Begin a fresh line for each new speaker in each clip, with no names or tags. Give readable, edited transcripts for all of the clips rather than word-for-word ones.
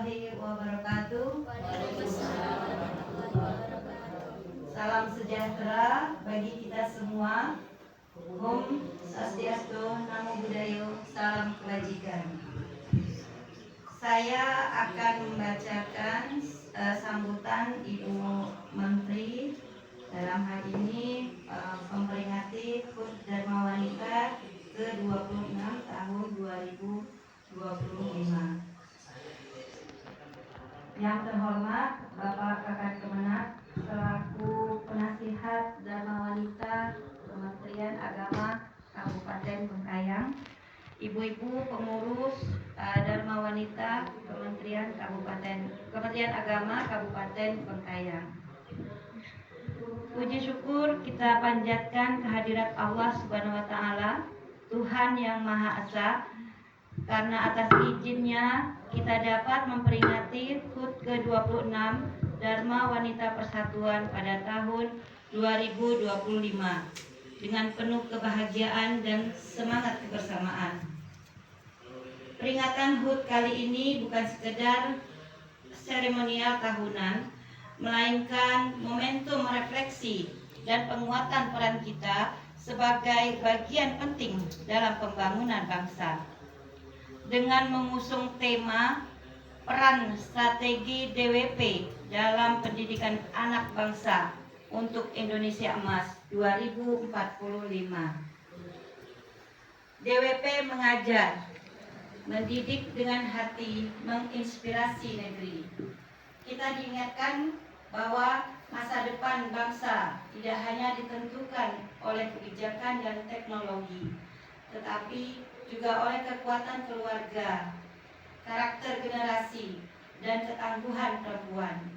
warahmatullahi wabarakatuh. Salam sejahtera bagi kita semua. Om Swastiastu, Namo Buddhaya, salam kebajikan. Saya akan membacakan sambutan Ibu Menteri dalam hal ini memperingati HUT Dharma Wanita ke-26 tahun 2025. Yang terhormat Bapak Kakad Kemenak selaku penasihat Dharma Wanita Kementerian Agama Kabupaten Bengkayang, ibu-ibu pengurus Dharma Wanita Kementerian Agama Kabupaten Bengkayang. Puji syukur kita panjatkan kehadirat Allah Subhanahu wa taala, Tuhan yang Maha Esa, karena atas izinnya kita dapat memperingati HUT ke-26 Dharma Wanita Persatuan pada tahun 2025 dengan penuh kebahagiaan dan semangat kebersamaan. Peringatan HUT kali ini bukan sekedar seremonial tahunan, melainkan momentum refleksi dan penguatan peran kita sebagai bagian penting dalam pembangunan bangsa. Dengan mengusung tema peran strategi DWP dalam pendidikan anak bangsa untuk Indonesia Emas 2045. DWP mengajar, mendidik dengan hati, menginspirasi negeri. Kita diingatkan bahwa masa depan bangsa tidak hanya ditentukan oleh kebijakan dan teknologi, tetapi juga oleh kekuatan keluarga, karakter generasi, dan ketangguhan perempuan.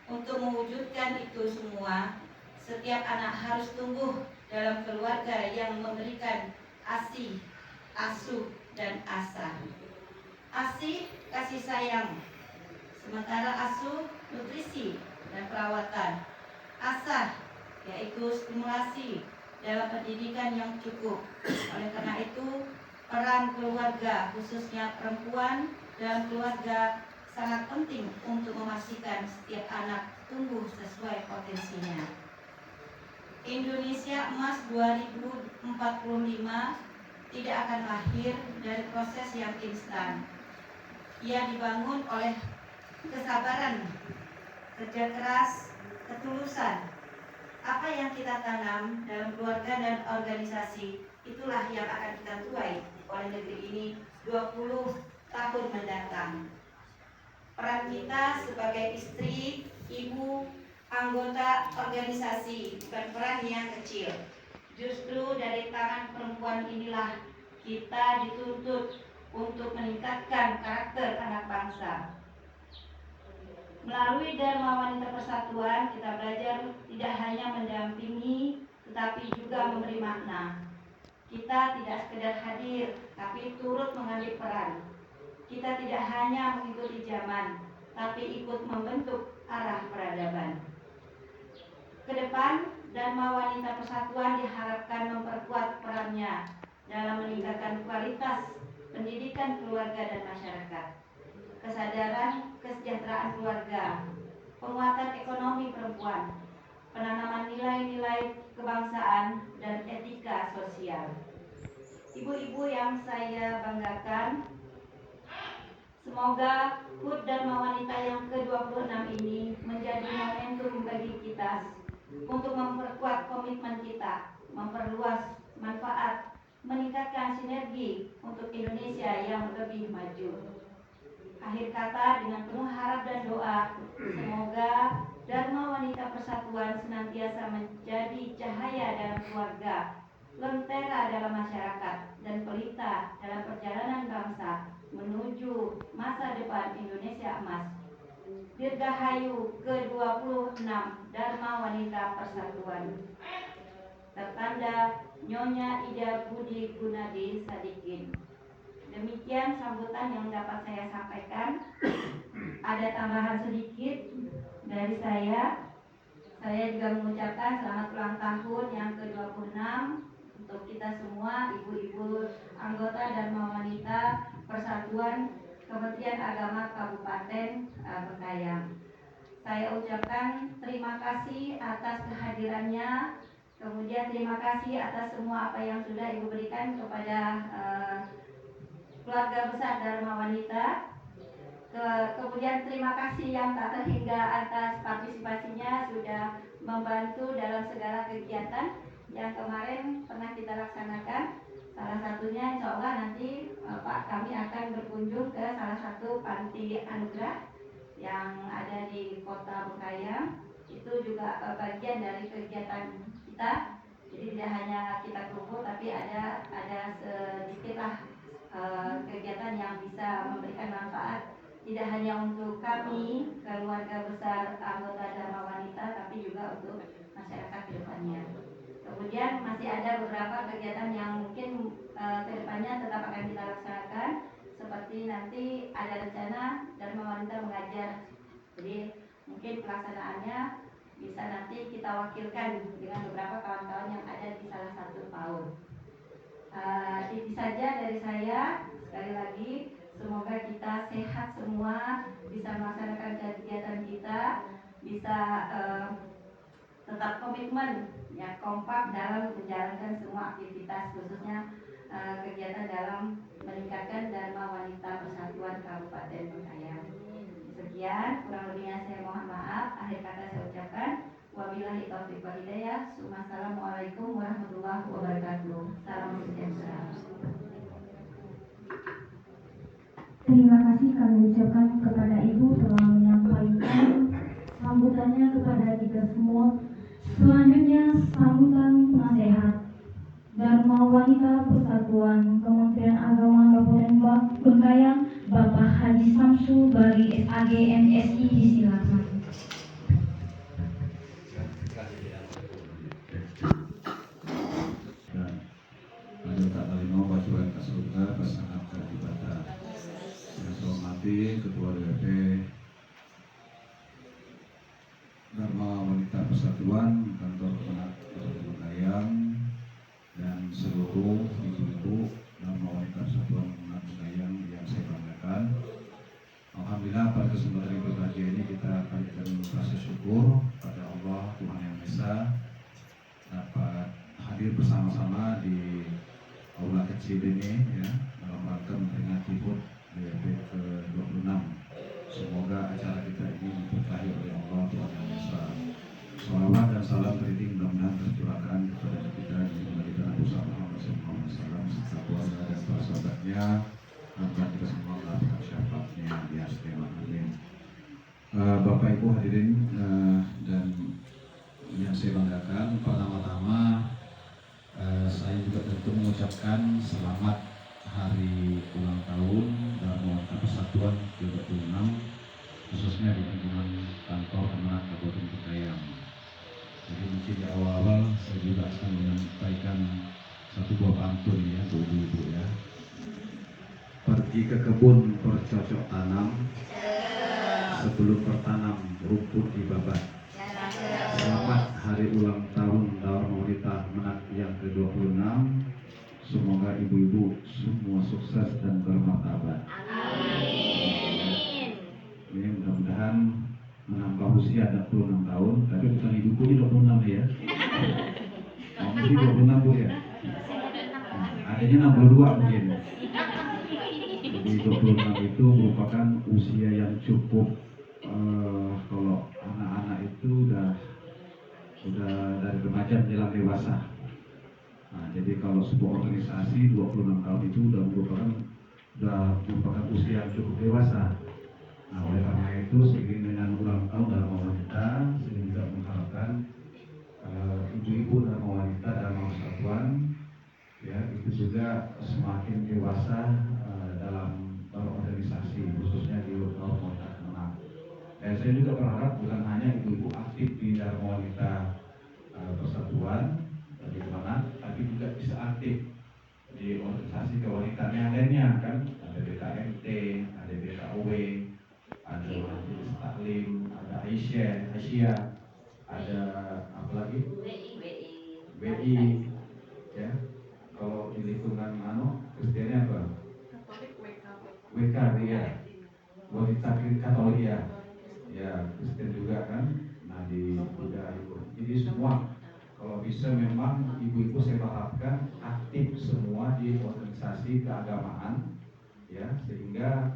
Untuk mewujudkan itu semua, setiap anak harus tumbuh dalam keluarga yang memberikan ASih, asuh, dan asa. ASih, kasih sayang, sementara asuh, nutrisi dan perawatan. Asa, yaitu stimulasi dalam pendidikan yang cukup. Oleh karena itu, peran keluarga, khususnya perempuan dalam keluarga, sangat penting untuk memastikan setiap anak tumbuh sesuai potensinya. Indonesia Emas 2045 tidak akan lahir dari proses yang instan. Ia dibangun oleh kesabaran, kerja keras, ketulusan. Apa yang kita tanam dalam keluarga dan organisasi, itulah yang akan kita tuai oleh negeri ini 20 tahun mendatang. Peran kita sebagai istri, ibu, anggota organisasi bukan peran yang kecil. Justru dari tangan perempuan inilah kita dituntut untuk meningkatkan karakter anak bangsa. Melalui Dharma Wanita Persatuan, kita belajar tidak hanya mendampingi, tetapi juga memberi makna. Kita tidak sekedar hadir, tapi turut mengambil peran. Kita tidak hanya mengikuti zaman, tapi ikut membentuk arah peradaban. Kedepan, Dharma Wanita Persatuan diharapkan memperkuat perannya dalam meningkatkan kualitas pendidikan keluarga dan masyarakat, kesadaran kesejahteraan keluarga, penguatan ekonomi perempuan, penanaman nilai-nilai kebangsaan, dan etika sosial. Ibu-ibu yang saya banggakan, semoga HUT Dharma Wanita yang ke-26 ini menjadi momentum bagi kita untuk memperkuat komitmen kita, memperluas manfaat, meningkatkan sinergi untuk Indonesia yang lebih maju. Akhir kata, dengan penuh harap dan doa, semoga Dharma Wanita Persatuan senantiasa menjadi cahaya dalam keluarga, lentera dalam masyarakat, dan pelita dalam perjalanan bangsa menuju masa depan Indonesia Emas. Dirgahayu ke-26 Dharma Wanita Persatuan. Tertanda Nyonya Ida Budi Gunadi Sadikin. Demikian sambutan yang dapat saya sampaikan. Ada tambahan sedikit dari saya. Saya juga mengucapkan selamat ulang tahun yang ke-26 untuk kita semua, ibu-ibu anggota Dharma Wanita Persatuan Kementerian Agama Kabupaten Bengkayang. Saya ucapkan terima kasih atas kehadirannya, kemudian terima kasih atas semua apa yang sudah Ibu berikan kepada keluarga besar Dharma Wanita. Kemudian terima kasih yang tak terhingga atas partisipasinya, sudah membantu dalam segala kegiatan yang kemarin pernah kita laksanakan. Salah satunya insya Allah nanti Pak kami akan berkunjung ke salah satu panti anugerah yang ada di Kota Bengkayang. Itu juga bagian dari kegiatan kita. Jadi tidak hanya kita kumpul, tapi ada sedikitlah kegiatan yang bisa memberikan manfaat tidak hanya untuk kami keluarga besar anggota Dharma Wanita, tapi juga untuk masyarakat ke depannya. Kemudian masih ada beberapa kegiatan yang mungkin ke depannya tetap akan kita laksanakan, seperti nanti ada rencana Dharma Wanita mengajar. Jadi mungkin pelaksanaannya bisa nanti kita wakilkan dengan beberapa kawan-kawan yang ada di salah satu PAUD. Itu saja dari saya. Sekali lagi, semoga kita sehat semua, bisa melaksanakan kegiatan kita, bisa tetap komitmen, ya kompak dalam menjalankan semua aktivitas, khususnya kegiatan dalam meningkatkan Dharma Wanita Persatuan Kabupaten Bengkayang. Sekian, kurang lebihnya saya mohon maaf. Akhir kata saya ucapkan wabillahi taufiq wal hidayah. Assalamualaikum warahmatullahi wabarakatuh. Salam sejahtera.
Terima kasih kami ucapkan kepada Ibu telah menyampaikan sambutannya kepada kita semua. Selanjutnya sambutan penasehat Dharma Wanita Persatuan Kementerian Agama Kabupaten Bengkayang, Bapak Haji Samsu Bari SAG MSI, disilakan.
Ketua DPP Dharma Wanita Persatuan Kantor Kabupaten Bengkayang dan seluruh ibu-ibu Dharma Wanita Persatuan Bengkayang yang saya banggakan. Alhamdulillah pada kesempatan yang berbahagia ini kita panjatkan rasa syukur pada Allah Tuhan Yang Maha Esa dapat hadir bersama-sama di aula kecil ini ya dalam rangka memperingati HUT DPP ke-26. Semoga acara kita ini diberkahi oleh Allah Tuhan Yang Maha Esa. Salawat dan salam beriring mudah-mudahan tercurahkan kepada kita di kita Nabi Muhammad SAW serta keluarga dan para sahabatnya, dan kita semua mendapatkan syafaatnya di akhir amin. Bapak Ibu hadirin dan yang saya banggakan, pertama-tama saya juga tentu mengucapkan selamat hari ulang tahun Dharma Wanita Persatuan ke-26, khususnya di lingkungan kantor Kemenag Kabupaten Bengkayang. Jadi mungkin di awal-awal saya juga akan menyampaikan satu buah pantun ya buat ibu ya. Pergi ke kebun bercocok tanam, sebelum bertanam rumput dibabat. Selamat hari ulang tahun Dharma Wanita Kemenag yang ke-26. Semoga ibu-ibu semua sukses dan bermartabat. Amin. Ini mudah-mudahan menambah usia 26 tahun, tapi bukan ibuku ini 26 ya. Oh, mungkin 26 Bu ya. Adanya 62 mungkin. Jadi 26 itu merupakan usia yang cukup kalau anak-anak itu udah dari remaja menjelang dewasa. Nah, jadi kalau sebuah organisasi 26 tahun itu udah merupakan usia yang cukup dewasa. Nah, oleh karena itu seiring dengan ulang tahun Dharma Wanita, saya juga mengharapkan ibu-ibu Dharma Wanita Dharma Persatuan ya itu juga semakin dewasa dalam berorganisasi, khususnya di Dharma Wanita Kemenag. Dan saya juga berharap bukan hanya ibu-ibu aktif di Dharma Wanita Persatuan di Kemenag, tapi juga bisa aktif di organisasi kewanitaan yang lainnya kan, ada BKMT, ada BKW, ada Majelis Taklim, ada Asia, ada apa lagi? WI, ya. Kalau di lingkungan Kristiani apa? Katolik WK ya. wanita Katolik ya Kristen juga kan, nah di Buddha itu. Jadi semua kalau bisa memang ibu-ibu saya harapkan aktif semua di organisasi keagamaan, ya, sehingga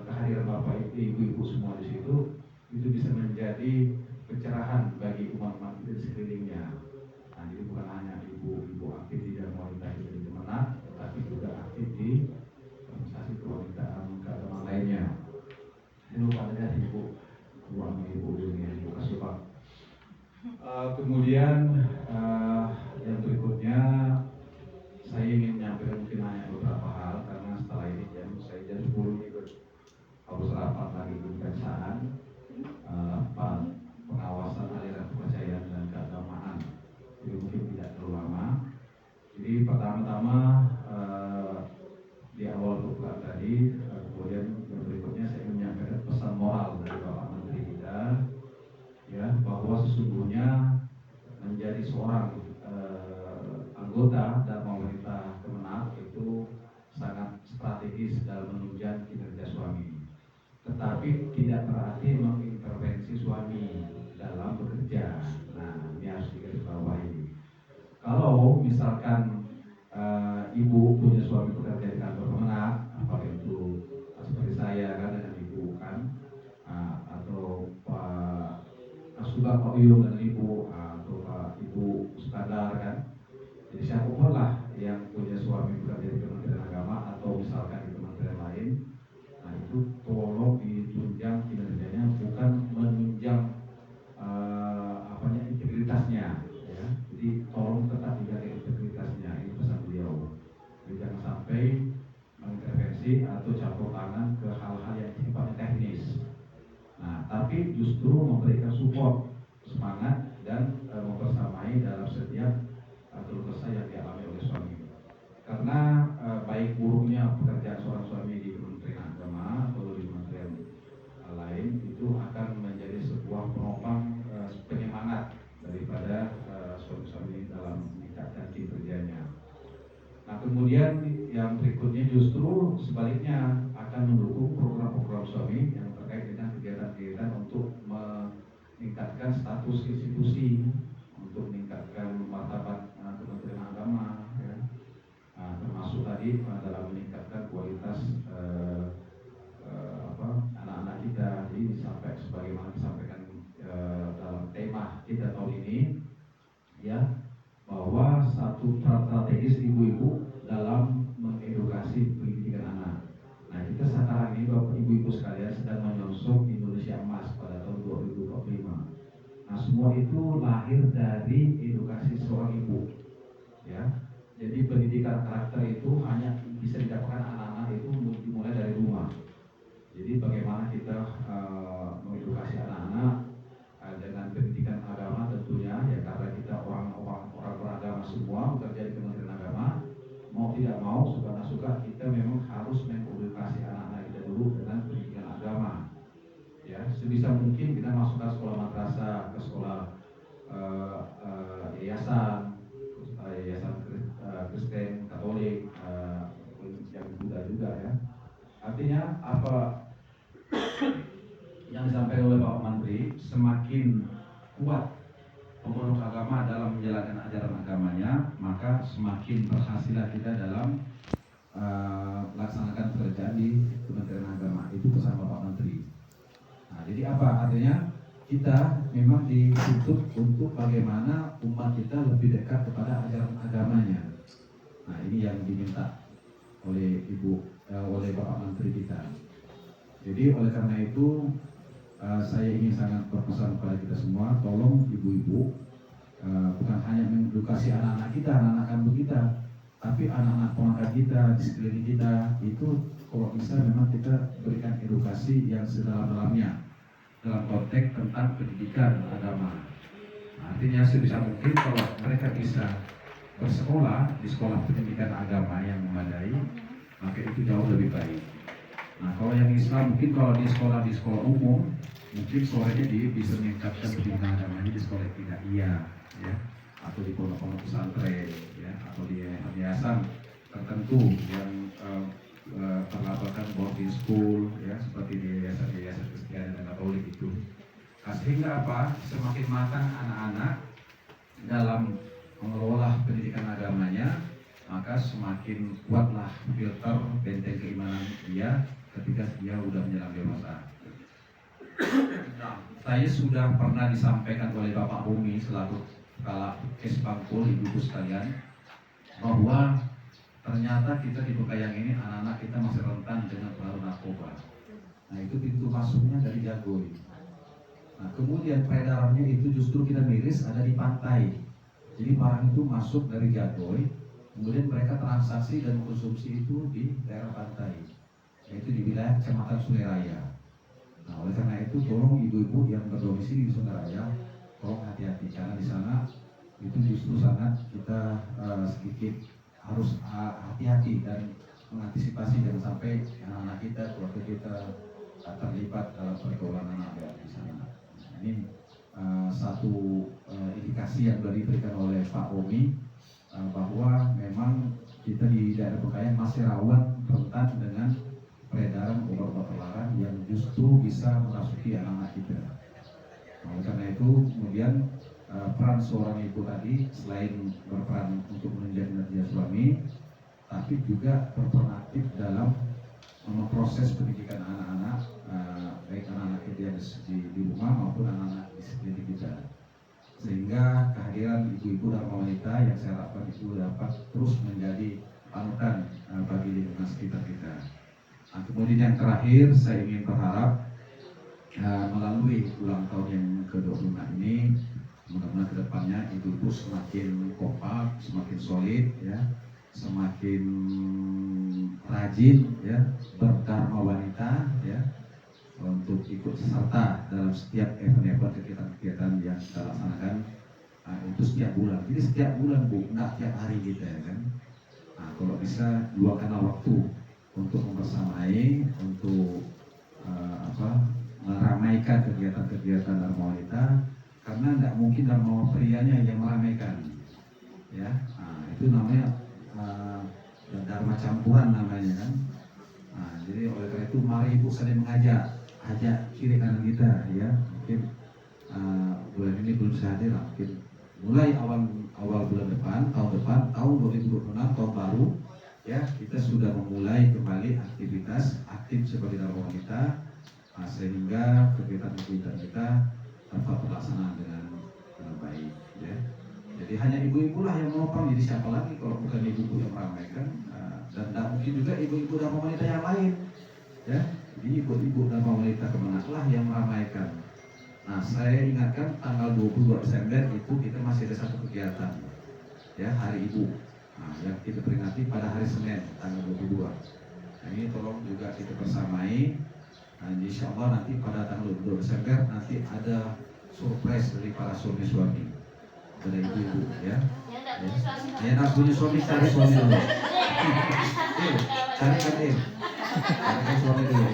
kehadiran bapak ibu-ibu semua di situ itu bisa menjadi pencerahan bagi umat-umat di sekelilingnya. Nah, jadi bukan hanya ibu-ibu aktif di dalam wanita itu di Kemenak, tetapi juga aktif di organisasi kewanitaan keagamaan lainnya. Ini lupa ada ibu ini ibu kasih pak. Kemudian yang berikutnya saya ingin menyampaikan mungkin hanya beberapa hal karena setelah ini saya jam 10 ikut harus rapat lagi pemeriksaan rapat pengawasan aliran kepercayaan dan keagamaan. Jadi mungkin tidak terlalu lama. Jadi pertama-tama di awal pembukaan tadi, kemudian yang berikutnya saya ingin menyampaikan pesan moral dari Bapak Menteri kita, ya, bahwa sesungguhnya menjadi seorang anggota Dharma Wanita Kemenak itu sangat strategis dalam menunjang kinerja suami. Tetapi tidak berarti mengintervensi suami dalam bekerja. Nah, ini harus digarisbawahi. Kalau misalkan ibu punya suami bekerja di kantor Kemenak, apakah itu seperti saya kan dengan ibu kan, atau Pak Sugar Pak Uyung dan ibu, atau Pak Ibu Sukandar kan. Jadi siapapun lah yang punya suami bekerja di Kementerian Agama atau misalkan di kementerian lain, nah itu tolong ditunjang kinerjanya, bukan menunjang integritasnya, ya. Jadi tolong tetap dijaga integritasnya, ini pesan beliau. Jadi jangan sampai mengintervensi atau campur tangan ke hal-hal yang sifatnya teknis. Nah, tapi justru memberikan support, semangat dan membersamai dalam setiap keluh kesah yang dialami oleh suami. Karena baik buruknya pekerjaan seorang suami di Kementerian Agama atau di kementerian lain itu akan menjadi sebuah penopang penyemangat daripada suami-suami dalam meningkatkan kinerjanya. Nah, kemudian yang berikutnya justru sebaliknya akan mendukung program-program suami yang terkait dengan kegiatan-kegiatan untuk meningkatkan status institusi, untuk meningkatkan martabat Kementerian Agama, ya. Nah, termasuk tadi dalam meningkatkan kualitas anak-anak kita. Jadi sampai sebagaimana disampaikan dalam tema kita tahun ini, ya, bahwa satu strategis ibu-ibu dalam mengedukasi pendidikan anak. Nah, kita sekarang ini Bapak Ibu-ibu sekalian sedang menyongsong Indonesia Emas pada tahun 2045. Nah, semua itu lahir dari edukasi seorang ibu, ya. Jadi pendidikan karakter itu hanya bisa didapatkan anak-anak itu dimulai dari rumah. Jadi bagaimana kita mengedukasi anak-anak dengan pendidikan agama tentunya, ya, karena kita orang beragama semua bekerja di Kementerian Agama, mau tidak mau suka tak suka kita memang harus mengedukasi anak-anak kita dulu dengan pendidikan agama, ya. Sebisa mungkin kita masukkan sekolah madrasah, ke sekolah yayasan Kristen, Katolik, yang Buddha juga, ya. Artinya apa yang disampaikan oleh Pak Menteri, semakin kuat pemeluk agama dalam menjalankan ajaran agamanya, maka semakin berhasillah kita dalam melaksanakan pekerjaan di Kementerian Agama. Itu pesan Bapak Menteri. Nah, jadi apa artinya? Kita memang dituntut untuk bagaimana umat kita lebih dekat kepada ajaran agamanya. Nah, ini yang diminta oleh oleh Bapak Menteri kita. Jadi oleh karena itu saya ingin sangat berpesan kepada kita semua, tolong ibu-ibu bukan hanya mengedukasi anak-anak kita, anak-anak kandung kita, tapi anak-anak ponakan kita di sekeliling kita itu kalau bisa memang kita berikan edukasi yang sedalam-dalamnya dalam konteks tentang pendidikan agama. Nah, artinya sebisa mungkin kalau mereka bisa bersekolah di sekolah pendidikan agama yang memadai, maka itu jauh lebih baik. Nah, kalau yang Islam mungkin kalau di sekolah umum, mungkin sorenya dia bisa meningkatkan pendidikan agamanya di sekolah tidak ya, atau di pondok-pondok pesantren, ya, atau di yayasan tertentu yang perlakukan boarding school ya seperti di yayasan Kristiani dan Katolik itu. Nah, sehingga apa? Semakin matang anak-anak dalam mengelola pendidikan agamanya, maka semakin kuatlah filter benteng keimanan dia ketika dia sudah menjelang dewasa. Nah, saya sudah pernah disampaikan oleh Bapak Umi selaku kepala Kesbangpol, ibu-ibu sekalian, bahwa ternyata kita di Bekayang ini anak-anak kita masih rentan dengan pengaruh narkoba. Nah, itu pintu masuknya dari Jagoy. Nah, kemudian peredarannya itu justru kita miris ada di pantai. Jadi barang itu masuk dari Jagoy, kemudian mereka transaksi dan konsumsi itu di daerah pantai, yaitu di wilayah Kecamatan Sungai Raya. Nah, oleh karena itu tolong ibu-ibu yang berdomisili di Sungai Raya, tolong hati-hati karena di sana itu justru sangat kita sedikit harus hati-hati dan mengantisipasi jangan sampai anak-anak kita, keluarga kita terlibat dalam pergaulan anak di sana. Ini satu indikasi yang sudah diberikan oleh Pak Omi bahwa memang kita di daerah Bekayang masih rawan rentan dengan peredaran obat-obat terlarang yang justru bisa merasuki anak-anak kita. Nah, oleh karena itu kemudian peran seorang ibu tadi selain berperan untuk menjadi kinerja suami, tapi juga berperan aktif dalam memproses pendidikan anak-anak, baik anak-anak kita yang di rumah maupun anak-anak di sekitar kita. Sehingga kehadiran ibu-ibu dan wanita yang saya harapkan itu dapat terus menjadi panutan bagi lingkungan sekitar kita. Nah, kemudian yang terakhir saya ingin berharap melalui ulang tahun yang ke-25 ini mudah-mudahan kedepannya ibu-ibu semakin kompak, semakin solid ya, semakin rajin ya, berdharma wanita ya, untuk ikut serta dalam setiap event-event kegiatan-kegiatan yang kita laksanakan itu setiap bulan. Jadi setiap bulan Bu, nggak tiap hari kita ya kan. Nah, kalau bisa luangkanlah waktu untuk membersamai, untuk meramaikan kegiatan-kegiatan dharma wanita, karena tidak mungkin dharma prianya yang meramaikan, ya. Nah, itu namanya dharma campuran namanya kan. Nah, jadi oleh karena itu mari ibu saling mengajak, ajak kiri kanan kita, ya. Mungkin bulan ini belum bisa hadir, mungkin mulai awal bulan depan, tahun 2026 tahun baru. Ya, kita sudah memulai kembali aktivitas aktif sebagai dharma wanita, sehingga kegiatan-kegiatan kita dapat terlaksana dengan baik. Ya. Jadi hanya ibu-ibu lah yang menopang, jadi siapa lagi kalau bukan ibu-ibu yang meramaikan, dan tidak mungkin juga ibu-ibu dharma wanita yang lain. Ya, jadi ibu-ibu dharma wanita kemenaklah yang meramaikan. Nah, saya ingatkan tanggal 22 Desember itu kita masih ada satu kegiatan, ya, Hari Ibu. Nah, yang kita peringati pada hari Senin tanggal 22. Nah, ini tolong juga kita bersamai. Nah, insya Allah nanti pada tanggal 22 Desember nanti ada surprise dari para suami-suami, dari ibu-ibu ya. Yang nak punya suami cari suami dulu. Carikan suami dulu.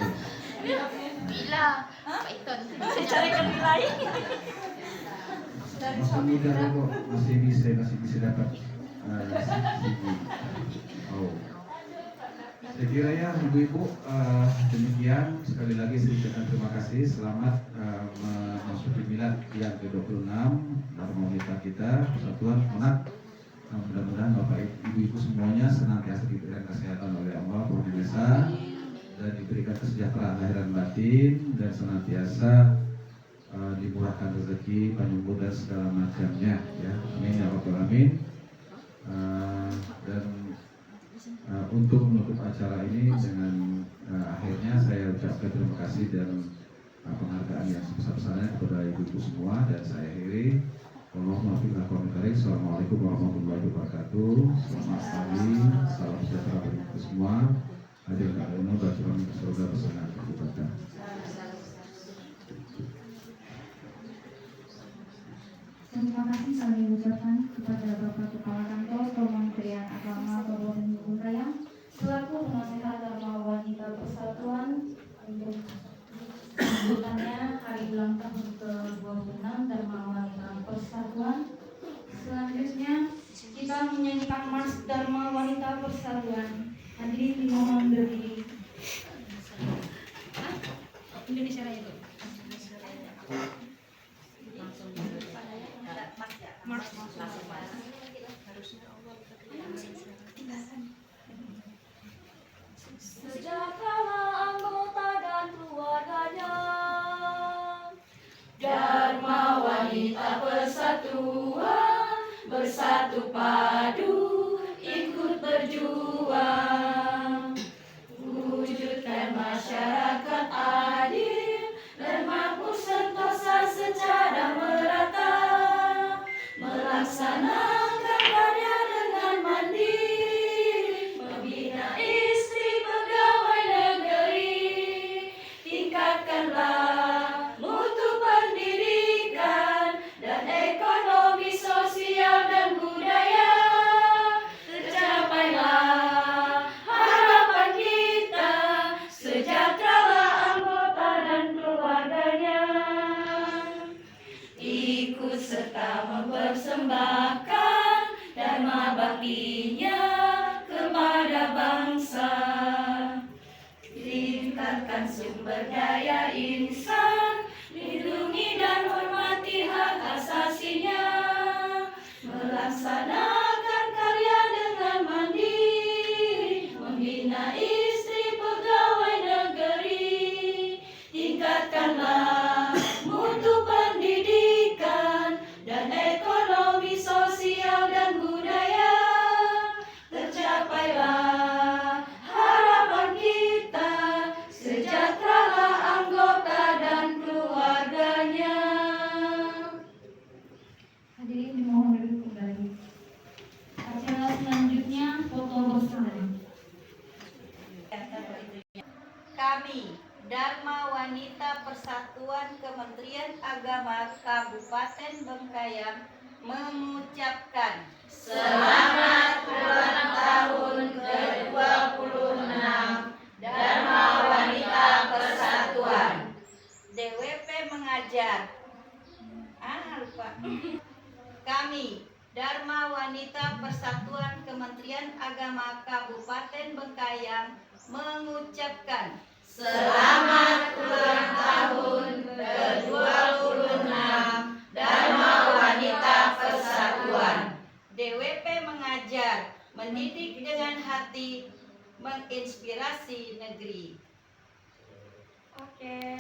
Bila Pak Iton
Carikan nilai.
Masih muda kok, masih bisa dapat. Saya kira ya ibu-ibu, demikian sekali lagi saya ucapkan terima kasih. Selamat memasuki milad yang ke-26 dharma wanita kita Persatuan Monak. Mudah-mudahan Bapak Ibu semuanya senantiasa diberikan kesehatan oleh Allah, pemirsa, dan diberikan kesejahteraan lahir dan batin, dan senantiasa dimurahkan rezeki, panjang dan segala macamnya ya. Amin ya rabbal alamin. Dan untuk menutup acara ini dengan akhirnya saya ucapkan terima kasih dan penghargaan yang sebesar-besarnya kepada ibu-ibu semua, dan saya akhiri. Assalamualaikum warahmatullahi wabarakatuh. Selamat pagi, salam sejahtera bagi kita semua. Hadir kalian berjuang ke surga bersama ibadah.
Terima kasih kami ucapkan kepada Bapak Kepala Kantor Kementerian Agama Kabupaten Bekayang selaku penasehat Dharma Wanita Persatuan untuk sambutannya hari ulang tahun ke-26 Dharma Wanita Persatuan. Selanjutnya kita menyanyikan Mars Dharma Wanita Persatuan. Hadirin dimohon berdiri.
Indonesia Raya dulu. Mars.
Sejak kala anggota dan keluarganya, Dharma Wanita Persatuan bersatu padu ikut berjuang, wujudkan masyarakat adil dan makmur sentosa secara merata, melaksanakan karya dengan mandiri, membina istri pegawai negeri, tingkatkanlah mutu pendidikan dan ekonomi sosial dan budaya, tercapailah harapan kita, sejahteralah anggota dan keluarganya, ikut serta mempersembahkan dharma baktinya kepada bangsa, tingkatkan sumber daya insan, lindungi dan hormati hak asasinya, melaksanakan karya dengan mandiri, membina istri pegawai negeri, tingkatkanlah mutu pendidikan dan ekonomi sosial dan budaya, tercapailah harapan kita, sejahteralah anggota dan keluarganya.
Hadirin dimohon duduk kembali. Acara selanjutnya foto bersama.
Kami, Dharma Wanita Persatuan Kementerian Agama Kabupaten Bengkayang mengucapkan selamat ulang tahun ke-26 Dharma Wanita Persatuan. DWP mengajar. Lupa. Kami, Dharma Wanita Persatuan Kementerian Agama Kabupaten Bengkayang mengucapkan selamat ulang tahun ke-26 Dharma Wanita Persatuan. DWP mengajar, mendidik dengan hati, menginspirasi negeri. Oke.